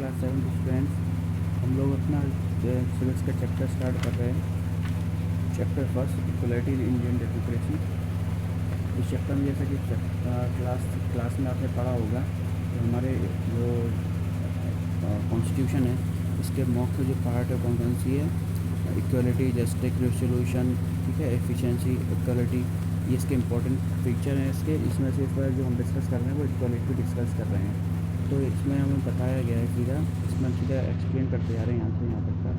Class 7 students, हम लोग अपना सिविक्स का चैप्टर स्टार्ट कर रहे हैं। Chapter first, equality in Indian democracy. इस चैप्टर में जैसा कि क्लास में आपने पढ़ा होगा तो हमारे जो कॉन्स्टिट्यूशन है इसके मुख्य जो पार्ट है कौन कौन सी है, इक्वलिटी, जस्टिस, रेजोल्यूशन, ठीक है, एफिशिएंसी, इक्वलिटी, ये इसके इंपॉर्टेंट फीचर हैं। इसमें से इस पर जो हम डिस्कस कर रहे हैं वो इक्वलिटी डिस्कस कर रहे हैं। तो इसमें हमें बताया गया है सीधा, इसमें हम सीधा एक्सप्लेन करते जा रहे हैं यहाँ से यहाँ तक का।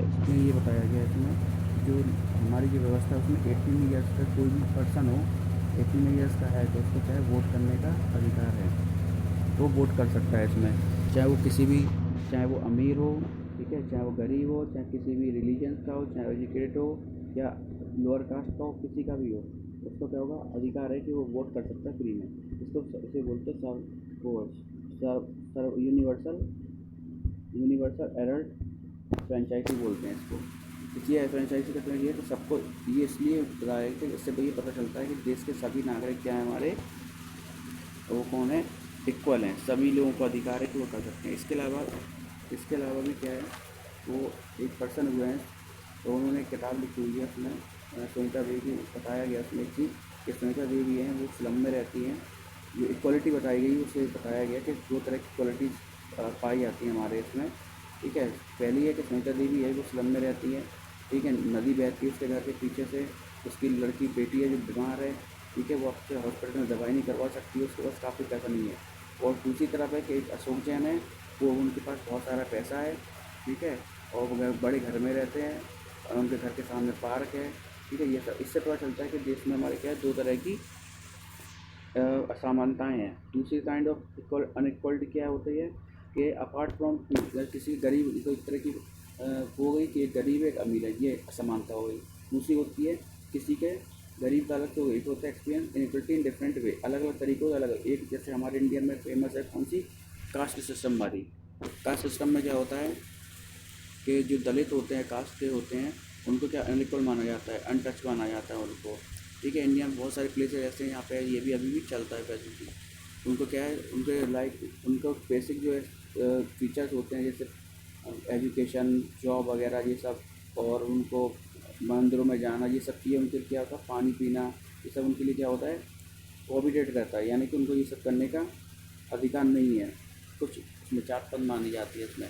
इसमें ये बताया गया है इसमें जो हमारी जो व्यवस्था है उसमें 18 ईयर्स का कोई भी पर्सन हो, 18 ईयर्स का है तो उसको चाहे वोट करने का अधिकार है, वो वोट कर सकता है इसमें। चाहे वो किसी भी, चाहे वो अमीर हो, ठीक है, चाहे वो गरीब हो, चाहे किसी भी रिलीजन का हो, चाहे एजुकेटेड हो या लोअर कास्ट का हो, किसी का भी हो, उसको क्या होगा, अधिकार है कि वो वोट कर सकता है फ्री में। इसे बोलते हैं यूनिवर्सल यूनिवर्सल एडल्ट फ्रेंचाइजी बोलते हैं इसको। इसलिए फ्रेंचाइजी का मतलब ये है कि सबको, ये इसलिए बताया है कि इससे ये पता चलता है कि देश के सभी नागरिक क्या है हमारे, वो कौन है, इक्वल हैं, सभी लोगों को अधिकार है कि वो कर सकते हैं। इसके अलावा भी क्या है, वो एक पर्सन हुए हैं तो उन्होंने एक किताब लिखी हुई है, उसमें सुनीता देवी बताया गया उसमें एक चीज़ कि सुनीता देवी हैं वो स्लम में रहती हैं। जो इक्वलिटी बताई गई उससे बताया गया कि दो तरह की इक्वलिटीज़ पाई जाती हैं हमारे इसमें, ठीक है। पहली है कि सुनीता देवी है वो स्लम में रहती है, ठीक है, नदी बहती है उसके घर के पीछे से, उसकी लड़की बेटी है जो बीमार है, ठीक है, वो आपसे हॉस्पिटल में दवाई नहीं करवा सकती है, उसके पास काफ़ी पैसा नहीं है। और दूसरी तरफ है कि एक अशोक जैन है, वो उनके पास बहुत सारा पैसा है, ठीक है, और वो बड़े घर में रहते हैं और उनके घर के सामने पार्क है, ठीक है। ये सब इससे पता चलता है कि देश में हमारे क्या है, दो तरह की असमानताएँ हैं। दूसरी काइंड ऑफ अनइक्वलिटी क्या होती है कि अपार्ट फ्रॉम किसी गरीब, तो एक तरह की हो गई कि एक गरीब है एक अमीर है, ये असमानता हो गई। दूसरी होती है किसी के गरीब का अलग से हो गई, तो होता है experience inequality in different way, अलग अलग तरीकों से अलग। एक जैसे हमारे इंडिया में फेमस है कौन सी, कास्ट सिस्टम वाली। कास्ट सिस्टम में क्या होता है कि जो दलित होते हैं, कास्ट के होते हैं, उनको क्या अनइक्वल माना जाता है, अनटच माना जाता है उनको, ठीक है। इंडिया में बहुत सारे प्लेसेस ऐसे हैं यहाँ पे ये भी अभी भी चलता है फैसिलिटी। उनको क्या है, उनके उनको बेसिक जो है फीचर्स होते हैं जैसे एजुकेशन, जॉब वगैरह ये सब, और उनको मंदिरों में जाना, ये सब चीज़ें उनके क्या होता है, पानी पीना, ये सब उनके लिए क्या होता है, फोर्बिडेड रहता है, यानी कि उनको ये सब करने का अधिकार नहीं है। कुछ उसमें जात पात मानी जाती है इसमें।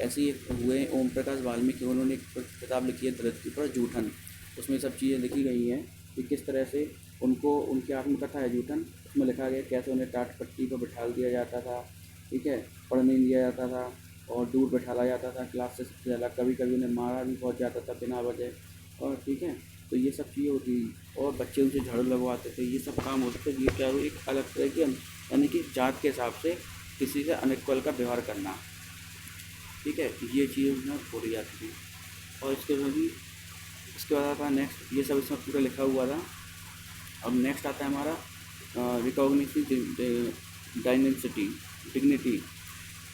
ऐसे ही हुए ओम प्रकाश वाल्मीकि, उन्होंने एक किताब लिखी है दलित के ऊपर, जूठन। उसमें सब चीज़ें लिखी गई हैं कि किस तरह से उनको, उनकी आत्मकथा है जूठन, उसमें लिखा गया कैसे उन्हें टाट पट्टी पर बिठा दिया जाता था, ठीक है, पढ़ने नहीं दिया जाता था और दूर बैठाला जाता था क्लास से सबसे ज़्यादा, कभी कभी उन्हें मारा भी बहुत जाता था बिना वजह, और ठीक है, तो ये सब चीज़ें होती। और बच्चे उनसे झाड़ू लगवाते थे, ये सब काम होते थे। ये क्या हुई, एक अलग तरह की, यानी कि जात के हिसाब से किसी से अनइक्वल का व्यवहार करना, ठीक है, ये चीज़ उसमें बोली जाती थी। और इसके बाद आता है नेक्स्ट, ये सब इसमें पूरा लिखा हुआ था। अब नेक्स्ट आता है हमारा रिकॉग्निशन डाइनेंसिटी डिग्निटी,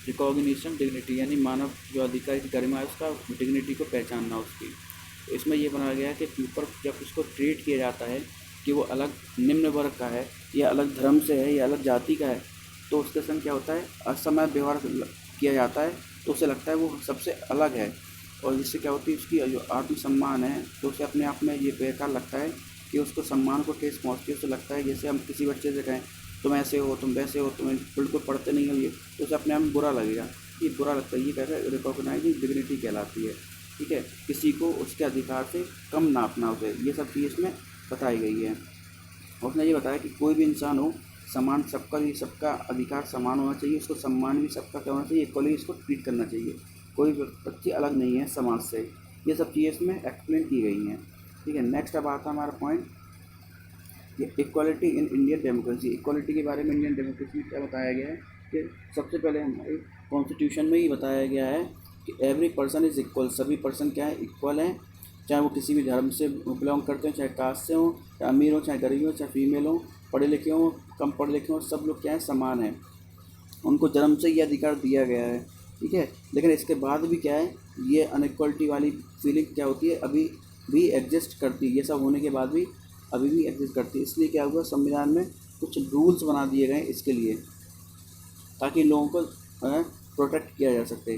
रिकॉग्निशन डिग्निटी, यानी मानव जो अधिकार की गरिमा है उसका, डिग्निटी को पहचानना उसकी। तो इसमें ये बनाया गया है कि ऊपर जब उसको ट्रीट किया जाता है कि वो अलग निम्न वर्ग का है या अलग धर्म से है या अलग जाति का है, तो उसके संग क्या होता है, असमान व्यवहार किया जाता है, तो उसे लगता है वो सबसे अलग है। और जिससे क्या होती है, उसकी जो आत्मसम्मान है, तो उसे अपने आप में ये बेकार लगता है कि उसको सम्मान को ठेस पहुँचती है। उसे लगता है जैसे हम किसी बच्चे से कहें तुम ऐसे हो, तुम वैसे हो, तुम बिल्कुल पढ़ते नहीं हो, ये तो उसे अपने आप में बुरा लगेगा, ये बुरा लगता है। ये कैसे रिकॉग्नाइजिंग डिग्निटी कहलाती है, ठीक है, किसी को उसके अधिकार से कम नापना उसे, ये सब चीज़ इसमें बताई गई है। उसने ये बताया कि कोई भी इंसान हो, समान, सबका अधिकार समान होना चाहिए, उसको सम्मान भी सबका क्या होना चाहिए, इक्वली इसको ट्रीट करना चाहिए, कोई व्यक्ति अलग नहीं है समाज से। ये सब चीज़ें इसमें एक्सप्लेन की गई हैं, ठीक है। नेक्स्ट अब आता है हमारा पॉइंट, ये equality in Indian democracy. Equality के बारे में इंडियन डेमोक्रेसी में क्या बताया गया है कि सबसे पहले हमारे कॉन्स्टिट्यूशन में ही बताया गया है कि एवरी पर्सन इज़ इक्वल, सभी पर्सन क्या है, इक्वल हैं, चाहे वो किसी भी धर्म से बिलोंग करते हो, चाहे कास्ट से हो, चाहे अमीर हो, चाहे गरीब हो, चाहे फीमेल हो, पढ़े लिखे हो, कम पढ़े लिखे हो, सब लोग क्या है, समान हैं, उनको जन्म से ये अधिकार दिया गया है, ठीक है। लेकिन इसके बाद भी क्या है, ये अनइक्वलिटी वाली फीलिंग क्या होती है, अभी भी एग्जिस्ट करती है, ये सब होने के बाद भी अभी भी एग्जिस्ट करती है। इसलिए क्या हुआ, संविधान में कुछ रूल्स बना दिए गए इसके लिए, ताकि लोगों को प्रोटेक्ट किया जा सके।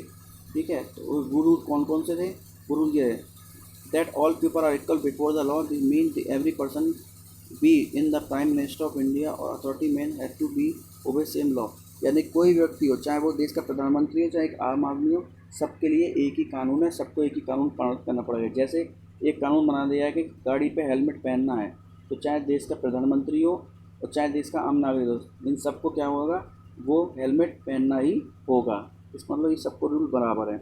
ठीक है, तो वो रूल कौन कौन से थे? वो रूल ये है that all people are equal before the law. This means every person, be in the Prime Minister of India or authority man, has to be obey same law. यानी कोई व्यक्ति हो, चाहे वो देश का प्रधानमंत्री हो, चाहे एक आम आदमी हो, सबके लिए एक ही कानून है, सबको एक ही कानून पालन करना पड़ेगा। जैसे एक कानून बना दिया है कि गाड़ी पे हेलमेट पहनना है, तो चाहे देश का प्रधानमंत्री हो और चाहे देश का आम नागरिक हो, इन सबको क्या होगा? वो हेलमेट पहनना ही होगा। इस मतलब ये सबको रूल बराबर है।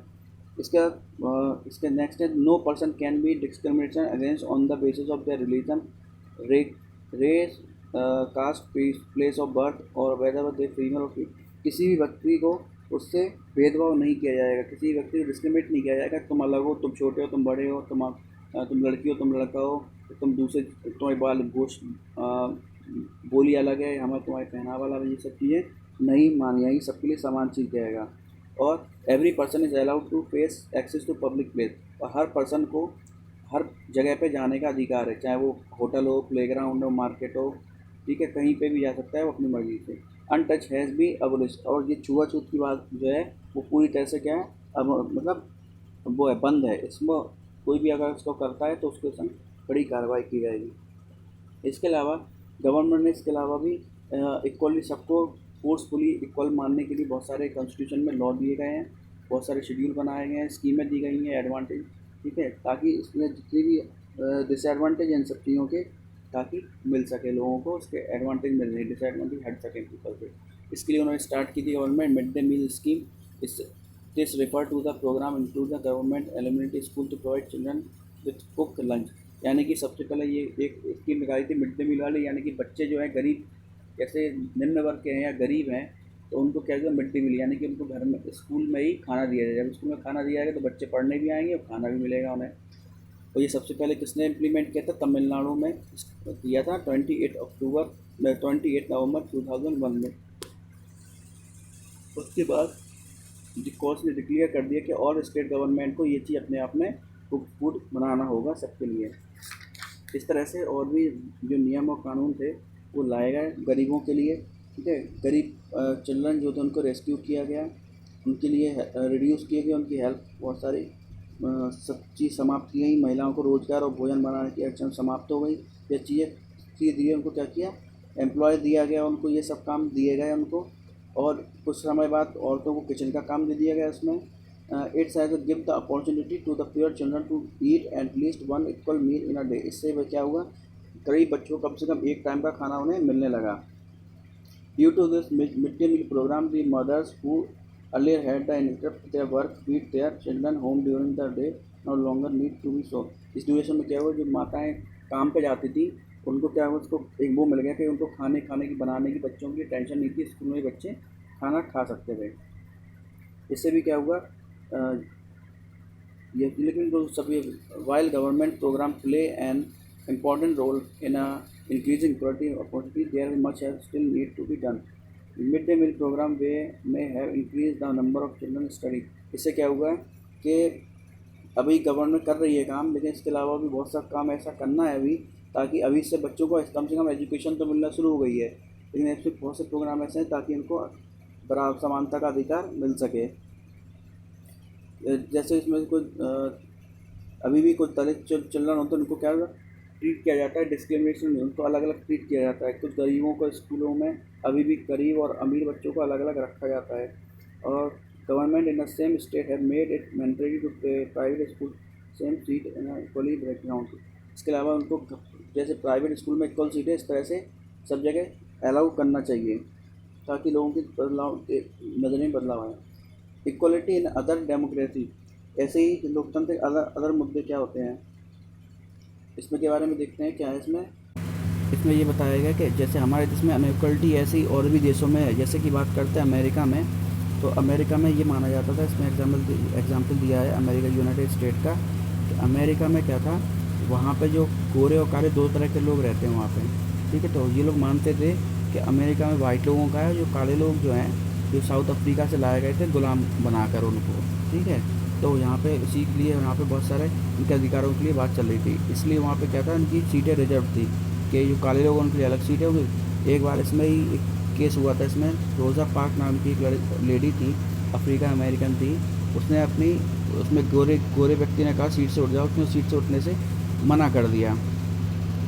इसके नेक्स्ट है, no person can be discrimination against on the basis of their religion, race, caste, place of birth और वेदर दे फीमेल और फीमेल। किसी भी व्यक्ति को उससे भेदभाव नहीं किया जाएगा, किसी भी व्यक्ति को डिस्क्रिमिनेट नहीं किया जाएगा। तुम अलग हो, तुम छोटे हो, तुम बड़े हो, तुम लड़की हो, तुम लड़का हो, तुम दूसरे, तुम्हारे बाल गोश्त, बोली अलग है, हमारा तुम्हारे पहनावा अलग है, ये सब चीज़ें नहीं मानी जाएगी, सबके लिए समान चीज़ जाएगा। और every person is allowed to face access to public place, और हर पर्सन को हर जगह पे जाने का अधिकार है, चाहे वो होटल हो, प्लेग्राउंड हो, मार्केट हो, ठीक है, कहीं पे भी जा सकता है वो अपनी मर्ज़ी से। अनटच हैज़ बी अबोलिश्ड, और ये छुआछूत की बात जो है वो पूरी तरह से क्या है, अब मतलब वो है, बंद है। इसमें कोई भी अगर इसको करता है तो उसके संग बड़ी कार्रवाई की जाएगी। इसके अलावा गवर्नमेंट ने इसके अलावा भी इक्वली सबको फोर्सफुली इक्वल मानने के लिए बहुत सारे कॉन्स्टिट्यूशन में लॉ दिए गए हैं, बहुत सारे शेड्यूल बनाए गए हैं, स्कीमें दी गई हैं, एडवांटेज, ठीक है, ताकि इसमें जितनी भी डिसएडवांटेज हैं इन सब चीज़ों के, ताकि मिल सके लोगों को, उसके एडवांटेज मिल रहे, डिसएडवांटेज हट सकें पीपल पे। इसके लिए उन्होंने स्टार्ट की थी government mid day meal scheme. This refer to the programme include the government elementary school to provide children with cook lunch. यानी कि सबसे पहले ये एक स्कीम निकाली थी मिड डे मील वाली, यानी कि बच्चे जो है गरीब, जैसे निम्न वर्ग के हैं या गरीब हैं, तो उनको क्या किया, मिड डे मील, यानी कि उनको घर में स्कूल में ही खाना दिया जाए। जब स्कूल में खाना दिया जाएगा तो बच्चे पढ़ने भी आएंगे और खाना भी मिलेगा उन्हें। और ये सबसे पहले किसने इम्प्लीमेंट किया था? तमिलनाडु में दिया था 28 नवंबर 2001 में। उसके बाद कोर्स ने डिक्लेयर कर दिया कि और स्टेट गवर्नमेंट को ये चीज़ अपने आप में फूड बनाना होगा सबके लिए। इस तरह से और भी जो नियम और कानून थे वो लाए गए गरीबों के लिए, ठीक है। गरीब चिल्ड्रन जो थे उनको रेस्क्यू किया गया, उनके लिए रिड्यूस किए गए, उनकी हेल्प बहुत सारी सब चीज़ समाप्त की गई। महिलाओं को रोज़गार और भोजन बनाने की अड़चन समाप्त हो गई। ये चीज़ें दिए, उनको क्या किया, एम्प्लॉय दिया गया, उनको ये सब काम दिए गए उनको। और कुछ समय बाद औरतों को किचन का काम दे दिया गया इसमें। It's has give the opportunity to the poor children to eat at least one equal meal in a day. इससे क्या हुआ, गरीब बच्चों को कम से कम एक टाइम का खाना उन्हें मिलने लगा। Due to this mid day meal programme, the mothers who earlier had the interrupt their work feed their children home during the day no longer need to be so। इस ड्यूरेशन में क्या हुआ, जो माताएं काम पे जाती थी उनको क्या हुआ, उसको एक वो मिल गया कि उनको खाने की बनाने की बच्चों की टेंशन नहीं थी, स्कूल में बच्चे खाना खा सकते थे। इससे भी क्या हुआ, ये लेकिन जो सभी while government program play an important role in increasing equality opportunity, there much have still need to be done. Mid day meal program वे may have increase the number of children study. इससे क्या हुआ है कि अभी government कर रही है काम, लेकिन इसके अलावा भी बहुत सा काम ऐसा करना है अभी, ताकि अभी से बच्चों को कम से कम एजुकेशन तो मिलना शुरू हो गई है, लेकिन ऐसे बहुत से प्रोग्राम ऐसे हैं ताकि इनको बराबर समानता का अधिकार मिल सके। जैसे इसमें कोई अभी भी कुछ दलित चिल्ड्रन होते हैं, उनको क्या ट्रीट किया जाता है, डिस्क्रिमिनेशन में उनको अलग अलग ट्रीट किया जाता है। कुछ गरीबों को स्कूलों में अभी भी गरीब और अमीर बच्चों को अलग अलग रखा जाता है। और government in the same state have made it mandatory to private school same seat in equally background. इसके अलावा उनको जैसे प्राइवेट स्कूल में इक्वल सीट है, इस तरह से सब जगह अलाउ करना चाहिए ताकि लोगों की बदलाव नज़र में बदलाव आए। इक्वलिटी इन अदर डेमोक्रेसी, ऐसे ही लोकतंत्र के अदर मुद्दे क्या होते हैं इसमें के बारे में देखते हैं। क्या है इसमें ये बताया गया कि जैसे हमारे देश में अनइक्वलिटी ऐसी और भी देशों में है। जैसे कि बात करते हैं अमेरिका में, तो अमेरिका में ये माना जाता था, इसमें एग्जाम्पल दिया है अमेरिका यूनाइटेड स्टेट का, कि अमेरिका में क्या था, वहाँ पे जो गोरे और काले दो तरह के लोग रहते हैं वहाँ पे, ठीक है। तो ये लोग मानते थे कि अमेरिका में वाइट लोगों का है, जो काले लोग जो हैं जो साउथ अफ्रीका से लाए गए थे गुलाम बनाकर उनको, ठीक है। तो यहाँ पे इसी के लिए यहाँ पे बहुत सारे इनके अधिकारों के लिए बात चल रही थी, इसलिए वहाँ पे क्या था, इनकी सीटें रिजर्व थी कि जो काले लोग उनके लिए अलग सीटें होंगी। एक बार इसमें ही एक केस हुआ था, इसमें रोज़ा पार्क नाम की एक लेडी थी, अफ्रीकन अमेरिकन थी, उसने अपनी उसमें गोरे गोरे व्यक्ति ने कहा सीट से उठ जाओ, उसने उस सीट से उठने से मना कर दिया।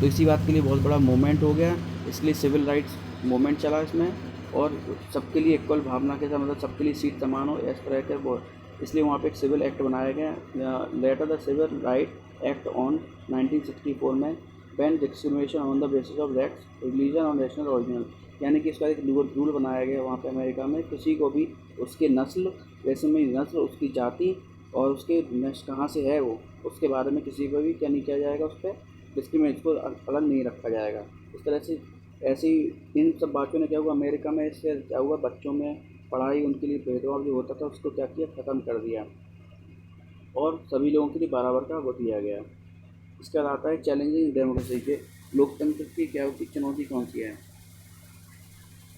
तो इसी बात के लिए बहुत बड़ा मूवमेंट हो गया, इसलिए सिविल राइट्स मूवमेंट चला इसमें, और सबके लिए इक्वल भावना के साथ, मतलब सबके लिए सीट समान हो इस तरह के वो, इसलिए वहाँ पे एक सिविल एक्ट बनाया गया, later the civil right act on 1964 में ban discrimination on the basis of race religion और नेशनल ओरिजिनल, यानी कि इसका एक रूल बनाया गया वहाँ पे अमेरिका में, किसी को भी उसके नस्ल, जैसे में नस्ल, उसकी जाति और उसके कहाँ से है वो, उसके बारे में किसी को भी क्या नहीं किया जाएगा, उस पर डिस्क्रिमिनेट को अलग नहीं रखा जाएगा। इस तरह से ऐसी इन सब बातों ने क्या हुआ अमेरिका में, इससे क्या हुआ बच्चों में पढ़ाई, उनके लिए भेदभाव जो होता था उसको क्या किया, ख़त्म कर दिया और सभी लोगों के लिए बराबर का वो दिया गया। इसके बाद आता है चैलेंजिंग डेमोक्रेसी के, लोकतंत्र की क्या होती चुनौती कौन सी है।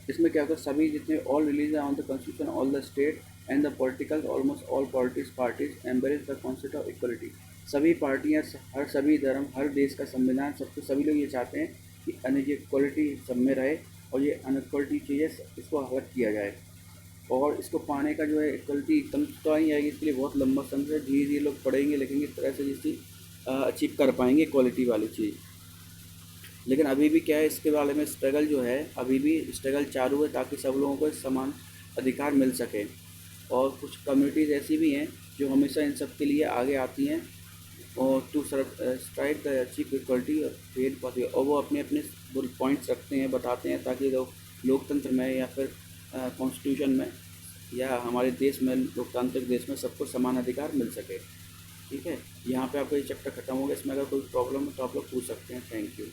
इसमें क्या होता है, सभी जितने all religion on the constitution all the state and the political almost all politics parties embrace the concept of equality, सभी पार्टियां, हर सभी धर्म, हर देश का संविधान, सबको सभी लोग ये चाहते हैं कि अनइक्वलिटी सब में रहे और ये अनइक्वलिटी चीज़ें इसको अलग किया जाए, और इसको पाने का जो है इक्वलिटी एकदम तो नहीं आएगी, इसके लिए बहुत लंबा समय है, धीरे धीरे लोग पढ़ेंगे लिखेंगे इस तरह से जिसकी अचीव कर पाएंगे क्वालिटी वाली चीज़। लेकिन अभी भी क्या है, इसके बारे में स्ट्रगल जो है, अभी भी स्ट्रगल चालू है ताकि सब लोगों को समान अधिकार मिल सके, और कुछ कम्युनिटीज़ ऐसी भी हैं जो हमेशा इन सब के लिए आगे आती हैं और to strike the achieve equality fade पाती है, और वो अपने अपने पॉइंट्स रखते हैं, बताते हैं ताकि लोग लोकतंत्र में या फिर कॉन्स्टिट्यूशन में या हमारे देश में, लोकतांत्रिक देश में सबको समान अधिकार मिल सके। ठीक है, यहाँ पे आपका ये चैप्टर खत्म हो गया, इसमें अगर कोई प्रॉब्लम है तो आप लोग पूछ सकते हैं। Thank you.